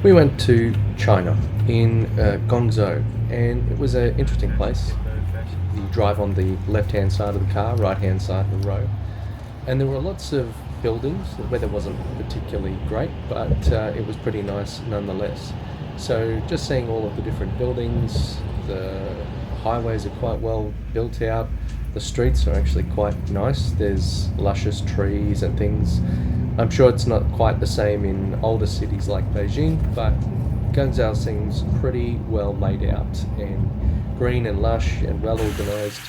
We went to China in Guongzho, and it was an interesting place. You drive on the left-hand side of the car, right-hand side of the road, and there were lots of buildings. The weather wasn't particularly great, but it was pretty nice nonetheless. So just seeing all of the different buildings, the highways are quite well built out. The streets are actually quite nice. There's luscious trees and things. I'm sure it's not quite the same in older cities like Beijing, but Guangzhou seems pretty well laid out and green and lush and well organised.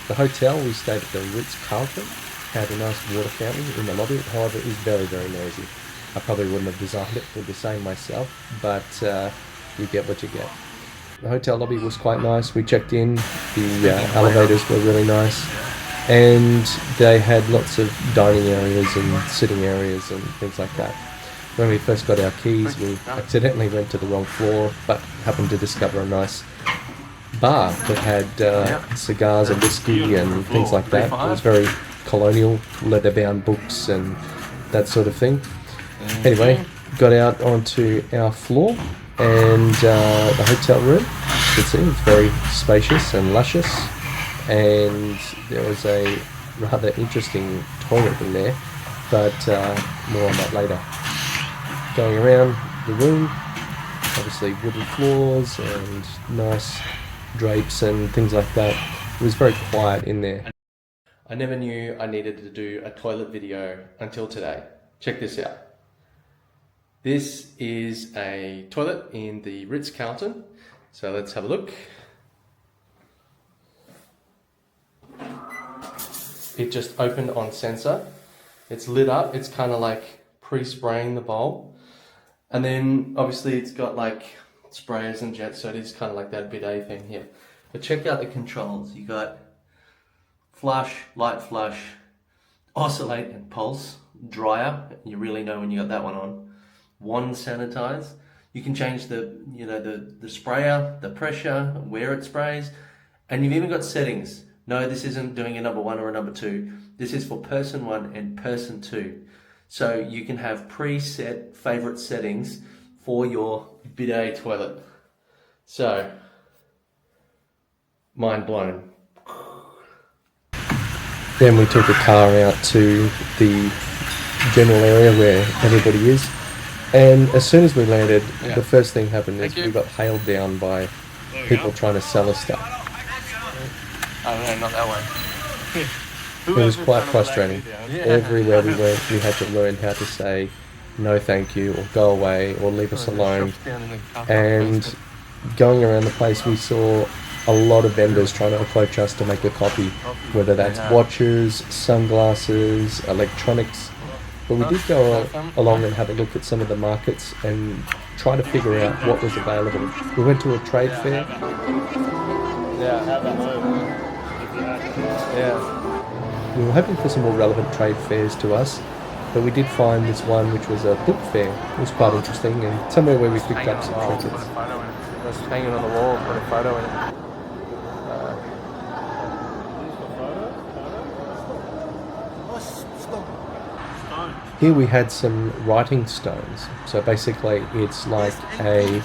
The hotel, we stayed at the Ritz had a nice water fountain in the lobby. However, it is very, very noisy. I probably wouldn't have designed it for the same myself, but you get what you get. The hotel lobby was quite nice. We checked in, the elevators were really nice, and they had lots of dining areas and sitting areas and things like that. When we first got our keys, we accidentally went to the wrong floor, but happened to discover a nice bar that had cigars and whiskey and things like that. It was very colonial, leather-bound books and that sort of thing. Anyway, got out onto our floor, and the hotel room, you can see, it's very spacious and luscious, and there was a rather interesting toilet in there, but more on that later. Going around the room, obviously wooden floors and nice drapes and things like that. It was very quiet in there. I never knew I needed to do a toilet video until today. Check this out. This is a toilet in the Ritz-Carlton. So let's have a look. It just opened on sensor. It's lit up. It's kind of like pre-spraying the bowl. And then obviously it's got like sprayers and jets, so it is kind of like that bidet thing here. But check out the controls. You got flush, light flush, oscillate and pulse, dryer. You really know when you got that one on. Wand sanitize. You can change the sprayer, the pressure, where it sprays, and you've even got settings. No, this isn't doing a number 1 or a number 2. This is for person 1 and person 2. So you can have preset favorite settings for your bidet toilet. So, mind blown. Then we took a car out to the general area where everybody is. And as soon as we landed, the first thing happened is we got hailed down by people trying to sell us stuff. Oh no, not that way. It was quite frustrating. Everywhere we went, we had to learn how to say no thank you, or go away, or leave us alone. And going around the place, we saw a lot of vendors trying to approach us to make a copy, whether that's watches, sunglasses, electronics. But we did go along and have a look at some of the markets and try to figure out what was available. We went to a trade fair. We were hoping for some more relevant trade fairs to us, but we did find this one which was a book fair. It was quite interesting, and somewhere where we picked up some trinkets. Just hanging on the wall, put a photo in it. Here we had some writing stones. So basically it's like a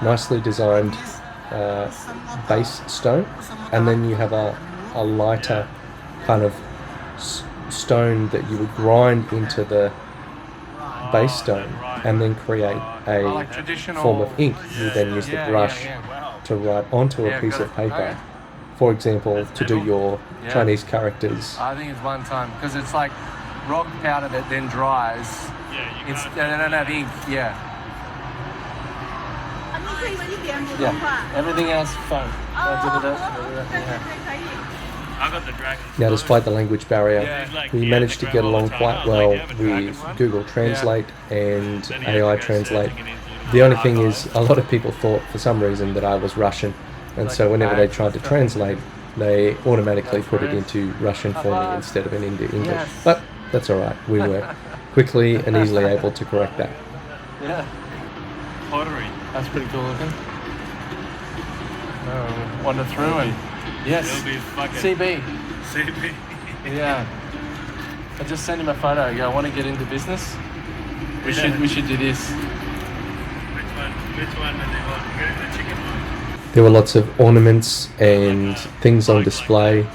nicely designed base stone, and then you have a lighter kind of stone that you would grind into the base stone and then create a form of ink. You then use the brush to write onto a piece of paper. For example, to do your Chinese characters. I think it's one time, because it's like rock powder that then dries. They don't have ink, Yeah, everything else fun. I got the dragon. Now, despite the language barrier, we managed to get along quite well with Google Translate and AI Translate. The only thing is, a lot of people thought for some reason that I was Russian, and so whenever they tried to translate, they automatically put it into Russian for me instead of into English. But that's alright, we were quickly and easily able to correct that. Yeah. Pottery. That's pretty cool looking. Wander through and yes, CB. CB. Yeah. I just sent him a photo. I go, I want to get into business. We should do this. Which one? Which one do they want? Get the chicken one. There were lots of ornaments and things on display,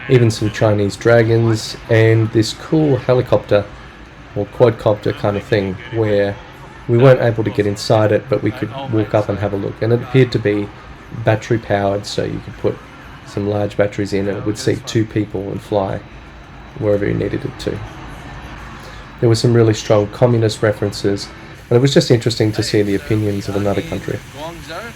even some Chinese dragons, and this cool helicopter or quadcopter kind of thing where we weren't able to get inside it, but we could walk up and have a look. And it appeared to be battery powered, so you could put some large batteries in and it would seat 2 people and fly wherever you needed it to. There were some really strong communist references, and it was just interesting to see the opinions of another country. Guongzho.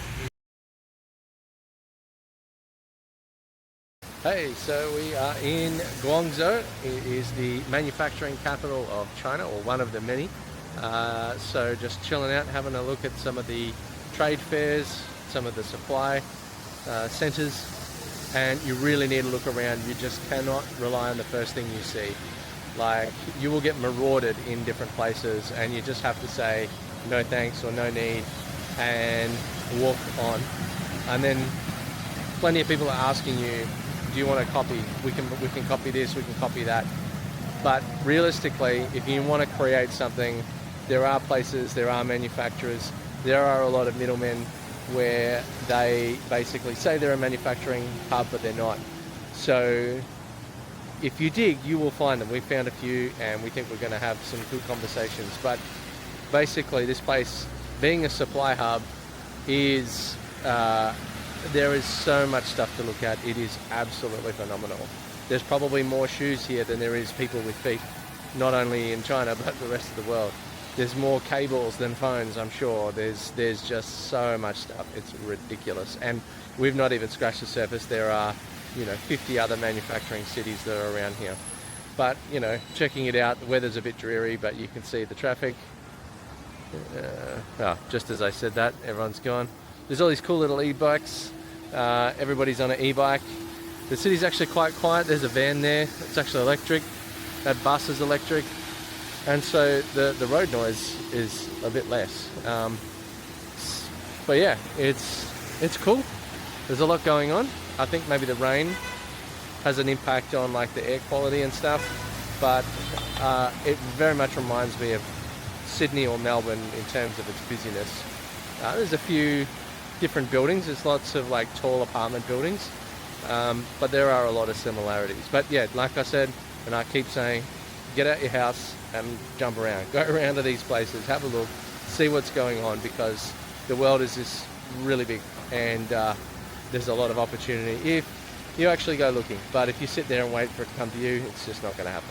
Hey, so we are in Guangzhou. It is the manufacturing capital of China, or one of the many. So just chilling out, having a look at some of the trade fairs, some of the supply centers, and you really need to look around. You just cannot rely on the first thing you see. Like, you will get marauded in different places, and you just have to say no thanks or no need and walk on. And then plenty of people are asking you, do you want to copy? We can copy this, we can copy that. But realistically, if you want to create something, there are places, there are manufacturers, there are a lot of middlemen where they basically say they're a manufacturing hub, but they're not. So if you dig, you will find them. We found a few, and we think we're going to have some good conversations. But basically, this place, being a supply hub, is there is so much stuff to look at. It is absolutely phenomenal. There's probably more shoes here than there is people with feet, not only in China but the rest of the world. There's more cables than phones, I'm sure. There's just so much stuff. It's ridiculous, and we've not even scratched the surface. There are 50 other manufacturing cities that are around here. But checking it out, the weather's a bit dreary, but you can see the traffic. Just as I said that, everyone's gone. There's all these cool little e-bikes. Everybody's on an e-bike. The city's actually quite quiet. There's a van there. It's actually electric. That bus is electric. And so the road noise is a bit less. But yeah, it's cool. There's a lot going on. I think maybe the rain has an impact on like the air quality and stuff. But it very much reminds me of Sydney or Melbourne in terms of its busyness. There's a few different buildings. There's lots of like tall apartment buildings, but there are a lot of similarities. But yeah, like I said, and I keep saying, get out your house and jump around. Go around to these places, have a look, see what's going on, because the world is just really big, and there's a lot of opportunity if you actually go looking. But if you sit there and wait for it to come to you, it's just not going to happen.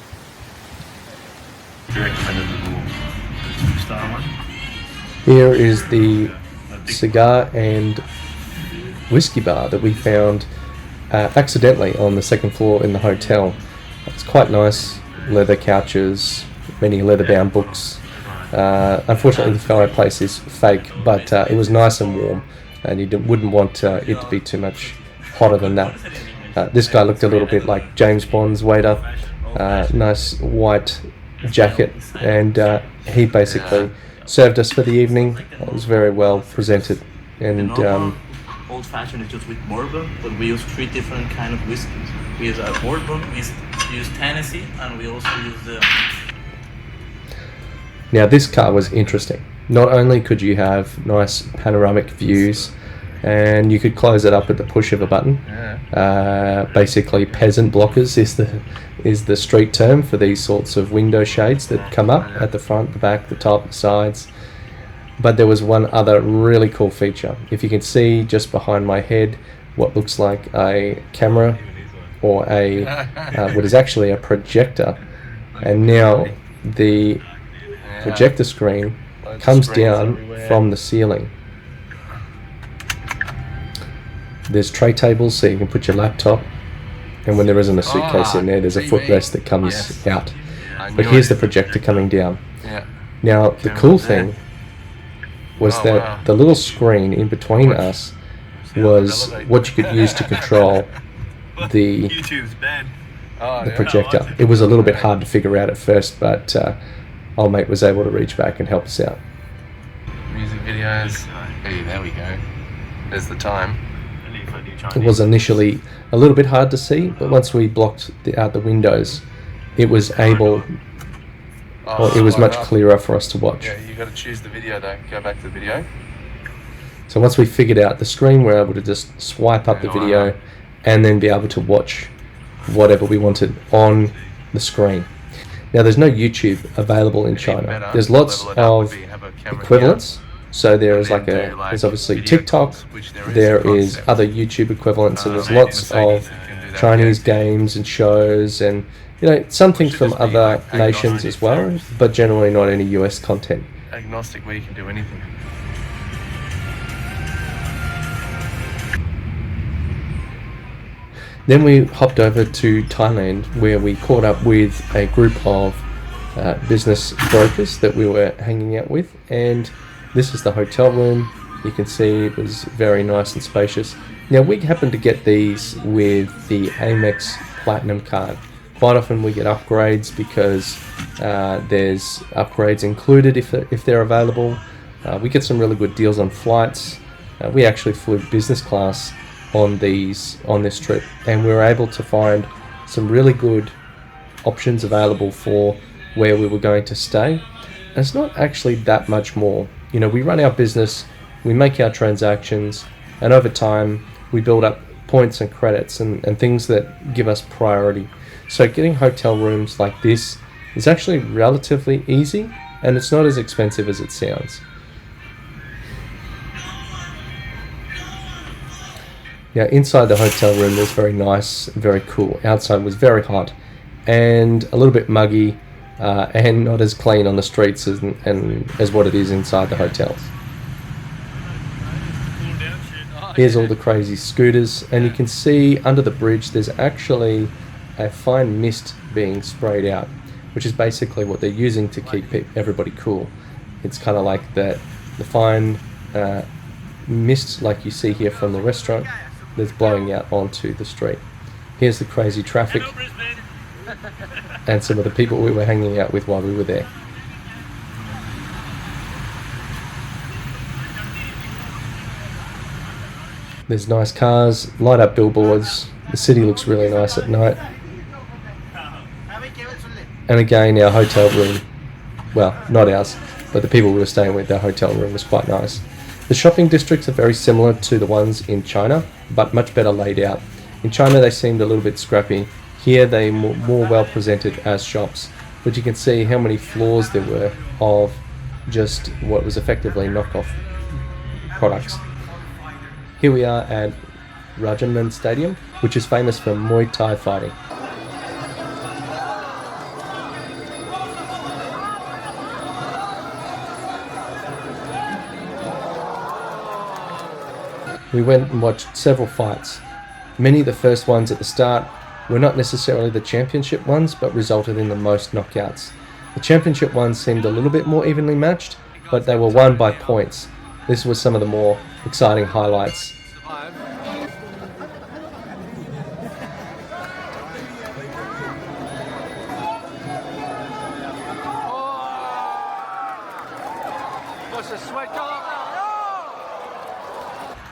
Do you recommend a little star one? Here is the cigar and whiskey bar that we found accidentally on the second floor in the hotel. It's quite nice. Leather couches, many leather-bound books. Unfortunately, the fireplace is fake, but it was nice and warm, and you wouldn't want it to be too much hotter than that. This guy looked a little bit like James Bond's waiter. Nice white jacket, and he basically served us for the evening. It was very well presented, and old fashioned is just with bourbon, but we use 3 different kind of whiskeys. We use a bourbon, we use Tennessee, and we also use the... Now this car was interesting. Not only could you have nice panoramic views, and you could close it up at the push of a button. Basically, peasant blockers is the street term for these sorts of window shades that come up at the front, the back, the top, the sides. But there was one other really cool feature. If you can see just behind my head what looks like a camera or a what is actually a projector, and now the projector screen comes down from the ceiling. There's tray tables so you can put your laptop, and when there isn't a suitcase in there, there's a footrest that comes out. But here's the projector coming down. Now the cool thing was that the little screen in between us was what you could use to control the projector. It was a little bit hard to figure out at first, but old mate was able to reach back and help us out. Music videos. Hey, there we go. There's the time. It was initially a little bit hard to see, but once we blocked out the windows, it was able... Well, it was much clearer for us to watch. Yeah, you got to choose the video though. Go back to the video. So once we figured out the screen, we're able to just swipe up the video and then be able to watch whatever we wanted on the screen. Now there's no YouTube available in China. There's lots of equivalents. So there's there's obviously TikTok, there is other YouTube equivalents, and there's lots of Chinese games and shows, and some things from other nations as well, but generally not any US content. Agnostic, where you can do anything. Then we hopped over to Thailand, where we caught up with a group of business brokers that we were hanging out with, and this is the hotel room. You can see it was very nice and spacious. Now we happened to get these with the Amex Platinum card. Quite often we get upgrades because there's upgrades included if they're available. We get some really good deals on flights. We actually flew business class on this trip, and we were able to find some really good options available for where we were going to stay. And it's not actually that much more. We run our business, we make our transactions, and over time we build up points and credits and things that give us priority. So getting hotel rooms like this is actually relatively easy, and it's not as expensive as it sounds. Now inside the hotel room was very nice, very cool. Outside was very hot and a little bit muggy, and not as clean on the streets as what it is inside the hotels. Here's all the crazy scooters, and you can see under the bridge there's actually a fine mist being sprayed out, which is basically what they're using to keep everybody cool. It's kind of like the fine mist like you see here from the restaurant that's blowing out onto the street. Here's the crazy traffic and some of the people we were hanging out with while we were there. There's nice cars, light up billboards. The city looks really nice at night. And again, our hotel room, well, not ours, but the people we were staying with, their hotel room was quite nice. The shopping districts are very similar to the ones in China, but much better laid out. In China they seemed a little bit scrappy. Here they more well presented as shops, but you can see how many floors there were of just what was effectively knockoff products. Here we are at Rajaman Stadium, which is famous for Muay Thai fighting. We went and watched several fights. Many of the first ones at the start were not necessarily the championship ones, but resulted in the most knockouts. The championship ones seemed a little bit more evenly matched, but they were won by points. This was some of the more exciting highlights.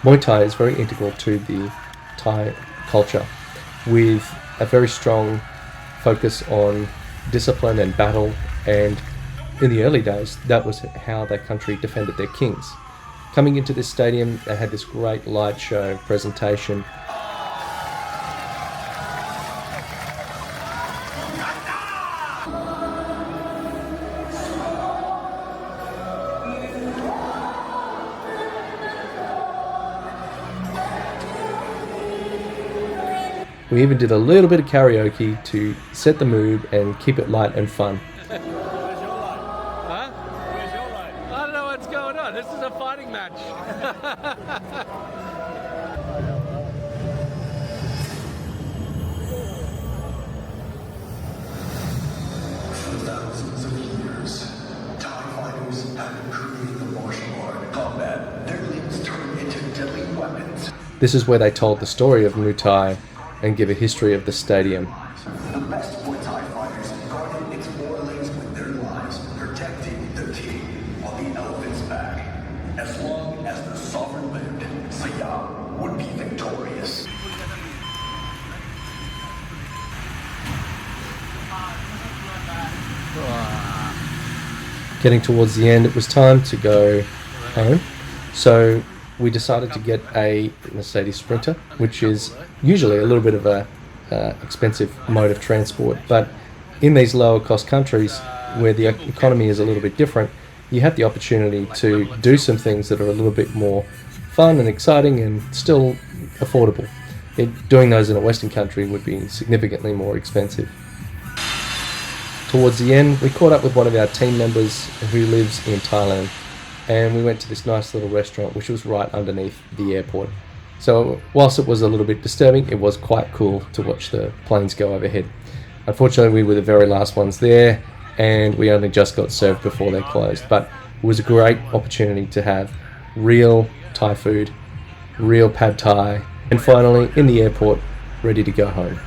Muay Thai is very integral to the Thai culture, with a very strong focus on discipline and battle, and in the early days that was how that country defended their kings. Coming into this stadium, they had this great light show presentation. We even did a little bit of karaoke to set the mood and keep it light and fun. Huh? I don't know what's going on. This is a fighting match. For thousands of years, Thai fighters have been creating the martial art combat. Their limbs turn into deadly weapons. This is where they told the story of Muay Thai and give a history of the stadium. The best Muay Thai fighters guarded its borderlands with their lives, protecting the king on the elephant's back. As long as the sovereign lived, Siam would be victorious. Getting towards the end, it was time to go home. So we decided to get a Mercedes Sprinter, which is usually a little bit of a expensive mode of transport, but in these lower cost countries where the economy is a little bit different, you have the opportunity to do some things that are a little bit more fun and exciting and still affordable. Doing those in a Western country would be significantly more expensive. Towards the end, we caught up with one of our team members who lives in Thailand, and we went to this nice little restaurant which was right underneath the airport. So whilst it was a little bit disturbing, it was quite cool to watch the planes go overhead. Unfortunately, we were the very last ones there, and we only just got served before they closed, but it was a great opportunity to have real Thai food, real pad Thai, and finally in the airport, ready to go home.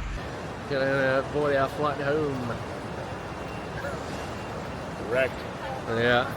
Gonna board our flight home. Correct. Yeah.